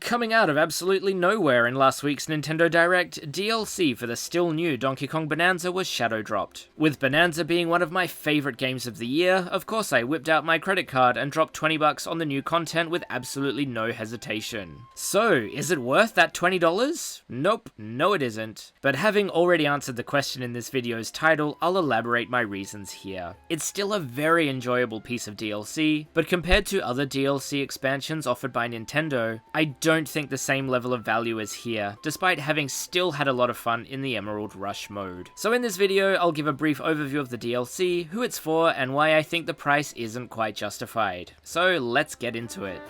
Coming out of absolutely nowhere in last week's Nintendo Direct, DLC for the still new Donkey Kong Bananza was shadow dropped. With Bananza being one of my favourite games of the year, of course I whipped out my credit card and dropped $20 on the new content with absolutely no hesitation. So, is it worth that $20? Nope, no it isn't. But having already answered the question in this video's title, I'll elaborate my reasons here. It's still a very enjoyable piece of DLC, but compared to other DLC expansions offered by Nintendo, I don't think the same level of value is here, despite having still had a lot of fun in the Emerald Rush mode. So in this video, I'll give a brief overview of the DLC, who it's for, and why I think the price isn't quite justified. So let's get into it.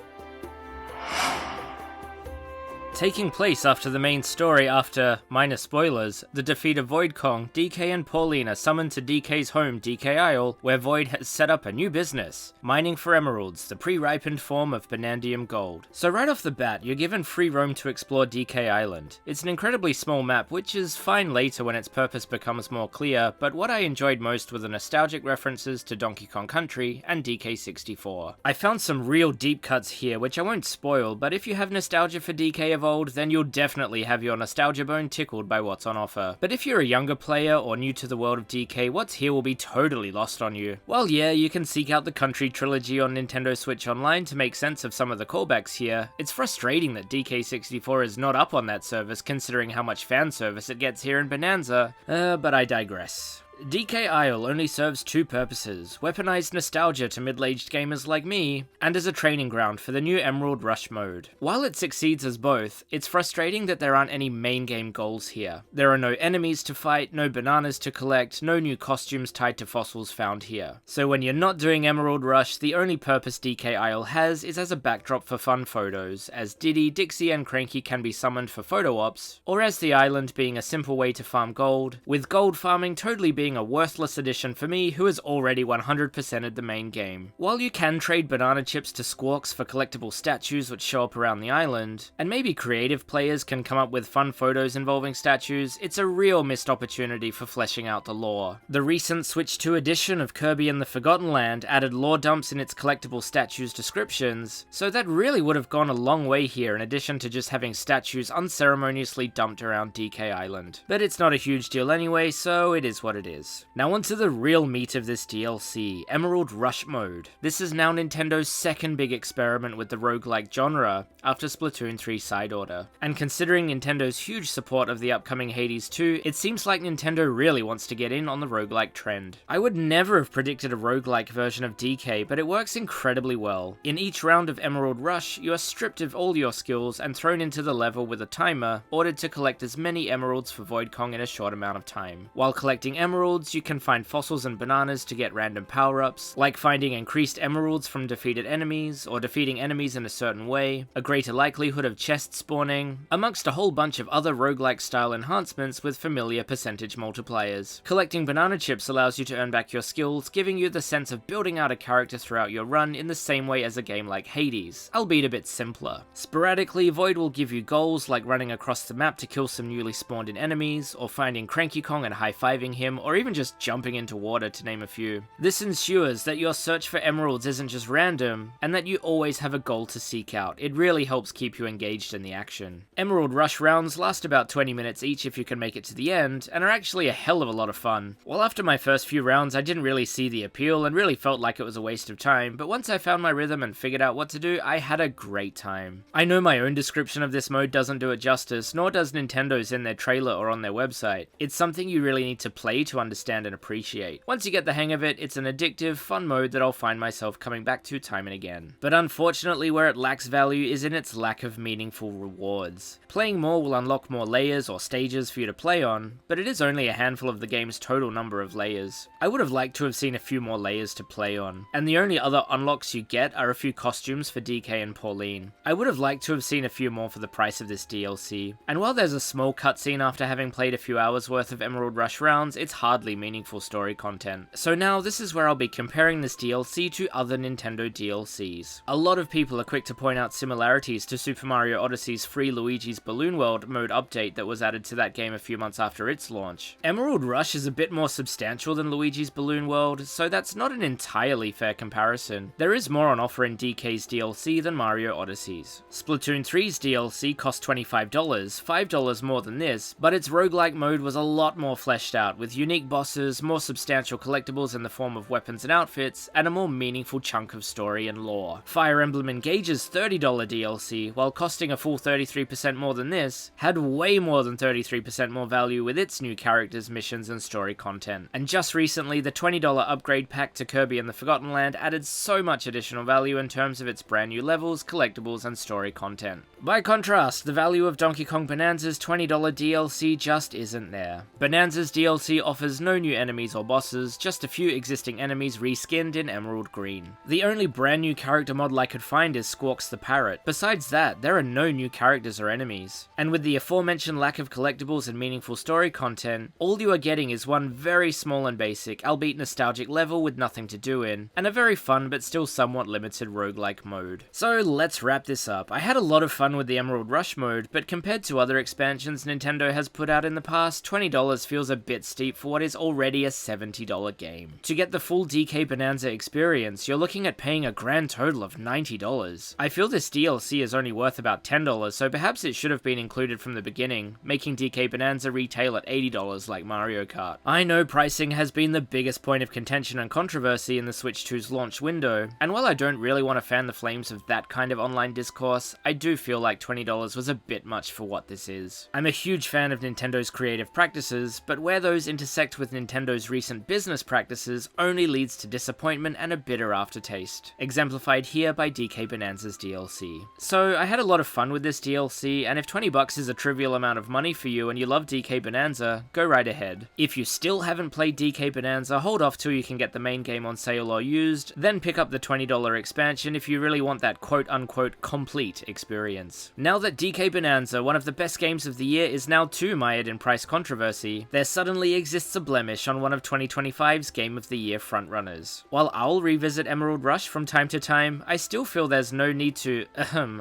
Taking place after the main story after, minor spoilers, the defeat of Void Kong, DK and Pauline are summoned to DK's home, DK Isle, where Void has set up a new business, mining for emeralds, the pre-ripened form of Banandium gold. So right off the bat, you're given free roam to explore DK Island. It's an incredibly small map, which is fine later when its purpose becomes more clear, but what I enjoyed most were the nostalgic references to Donkey Kong Country and DK64. I found some real deep cuts here, which I won't spoil, but if you have nostalgia for DK of old, then you'll definitely have your nostalgia bone tickled by what's on offer. But if you're a younger player or new to the world of DK, what's here will be totally lost on you. While yeah, you can seek out the Country trilogy on Nintendo Switch Online to make sense of some of the callbacks here, it's frustrating that DK64 is not up on that service considering how much fan service it gets here in Bananza, but I digress. DK Isle only serves two purposes: weaponized nostalgia to middle-aged gamers like me, and as a training ground for the new Emerald Rush mode. While it succeeds as both, it's frustrating that there aren't any main game goals here. There are no enemies to fight, no bananas to collect, no new costumes tied to fossils found here. So when you're not doing Emerald Rush, the only purpose DK Isle has is as a backdrop for fun photos, as Diddy, Dixie and Cranky can be summoned for photo ops, or as the island being a simple way to farm gold, with gold farming totally being a worthless addition for me who has already 100%ed the main game. While you can trade banana chips to squawks for collectible statues which show up around the island, and maybe creative players can come up with fun photos involving statues, it's a real missed opportunity for fleshing out the lore. The recent Switch 2 edition of Kirby and the Forgotten Land added lore dumps in its collectible statues descriptions, so that really would have gone a long way here in addition to just having statues unceremoniously dumped around DK Island. But it's not a huge deal anyway, so it is what it is. Now onto the real meat of this DLC, Emerald Rush mode. This is now Nintendo's second big experiment with the roguelike genre, after Splatoon 3 Side Order. And considering Nintendo's huge support of the upcoming Hades 2, it seems like Nintendo really wants to get in on the roguelike trend. I would never have predicted a roguelike version of DK, but it works incredibly well. In each round of Emerald Rush, you are stripped of all your skills and thrown into the level with a timer, ordered to collect as many emeralds for Void Kong in a short amount of time. While collecting emeralds, you can find fossils and bananas to get random power-ups, like finding increased emeralds from defeated enemies, or defeating enemies in a certain way, a greater likelihood of chest spawning, amongst a whole bunch of other roguelike style enhancements with familiar percentage multipliers. Collecting banana chips allows you to earn back your skills, giving you the sense of building out a character throughout your run in the same way as a game like Hades, albeit a bit simpler. Sporadically, Void will give you goals like running across the map to kill some newly spawned in enemies, or finding Cranky Kong and high-fiving him, or even just jumping into water, to name a few. This ensures that your search for emeralds isn't just random, and that you always have a goal to seek out. It really helps keep you engaged in the action. Emerald Rush rounds last about 20 minutes each if you can make it to the end, and are actually a hell of a lot of fun. While after my first few rounds I didn't really see the appeal and really felt like it was a waste of time, but once I found my rhythm and figured out what to do, I had a great time. I know my own description of this mode doesn't do it justice, nor does Nintendo's in their trailer or on their website. It's something you really need to play to understand and appreciate. Once you get the hang of it, it's an addictive, fun mode that I'll find myself coming back to time and again. But unfortunately, where it lacks value is in its lack of meaningful rewards. Playing more will unlock more layers or stages for you to play on, but it is only a handful of the game's total number of layers. I would have liked to have seen a few more layers to play on, and the only other unlocks you get are a few costumes for DK and Pauline. I would have liked to have seen a few more for the price of this DLC, and while there's a small cutscene after having played a few hours worth of Emerald Rush rounds, it's hardly hardly meaningful story content. So now this is where I'll be comparing this DLC to other Nintendo DLCs. A lot of people are quick to point out similarities to Super Mario Odyssey's free Luigi's Balloon World mode update that was added to that game a few months after its launch. Emerald Rush is a bit more substantial than Luigi's Balloon World, so that's not an entirely fair comparison. There is more on offer in DK's DLC than Mario Odyssey's. Splatoon 3's DLC cost $25, $5 more than this, but its roguelike mode was a lot more fleshed out, with unique bosses, more substantial collectibles in the form of weapons and outfits, and a more meaningful chunk of story and lore. Fire Emblem Engage's $30 DLC, while costing a full 33% more than this, had way more than 33% more value with its new characters, missions, and story content. And just recently, the $20 upgrade pack to Kirby and the Forgotten Land added so much additional value in terms of its brand new levels, collectibles, and story content. By contrast, the value of Donkey Kong Bananza's $20 DLC just isn't there. Bananza's DLC offers no new enemies or bosses, just a few existing enemies reskinned in emerald green. The only brand new character model I could find is Squawks the Parrot. Besides that, there are no new characters or enemies. And with the aforementioned lack of collectibles and meaningful story content, all you are getting is one very small and basic, albeit nostalgic level with nothing to do in, and a very fun but still somewhat limited roguelike mode. So let's wrap this up. I had a lot of fun with the Emerald Rush mode, but compared to other expansions Nintendo has put out in the past, $20 feels a bit steep for what is already a $70 game. To get the full DK Bananza experience, you're looking at paying a grand total of $90. I feel this DLC is only worth about $10, so perhaps it should have been included from the beginning, making DK Bananza retail at $80 like Mario Kart. I know pricing has been the biggest point of contention and controversy in the Switch 2's launch window, and while I don't really want to fan the flames of that kind of online discourse, I do feel like $20 was a bit much for what this is. I'm a huge fan of Nintendo's creative practices, but where those intersect with Nintendo's recent business practices only leads to disappointment and a bitter aftertaste, exemplified here by DK Bananza's DLC. So I had a lot of fun with this DLC, and if $20 is a trivial amount of money for you and you love DK Bananza, go right ahead. If you still haven't played DK Bananza, hold off till you can get the main game on sale or used, then pick up the $20 expansion if you really want that quote-unquote complete experience. Now that DK Bananza, one of the best games of the year, is now too mired in price controversy, there suddenly exists a blemish on one of 2025's Game of the Year frontrunners. While I'll revisit Emerald Rush from time to time, I still feel there's no need to,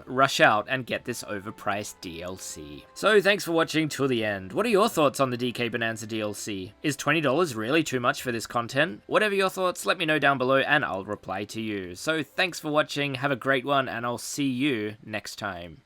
rush out and get this overpriced DLC. So thanks for watching till the end. What are your thoughts on the DK Bananza DLC? Is $20 really too much for this content? Whatever your thoughts, let me know down below and I'll reply to you. So thanks for watching, have a great one, and I'll see you next time.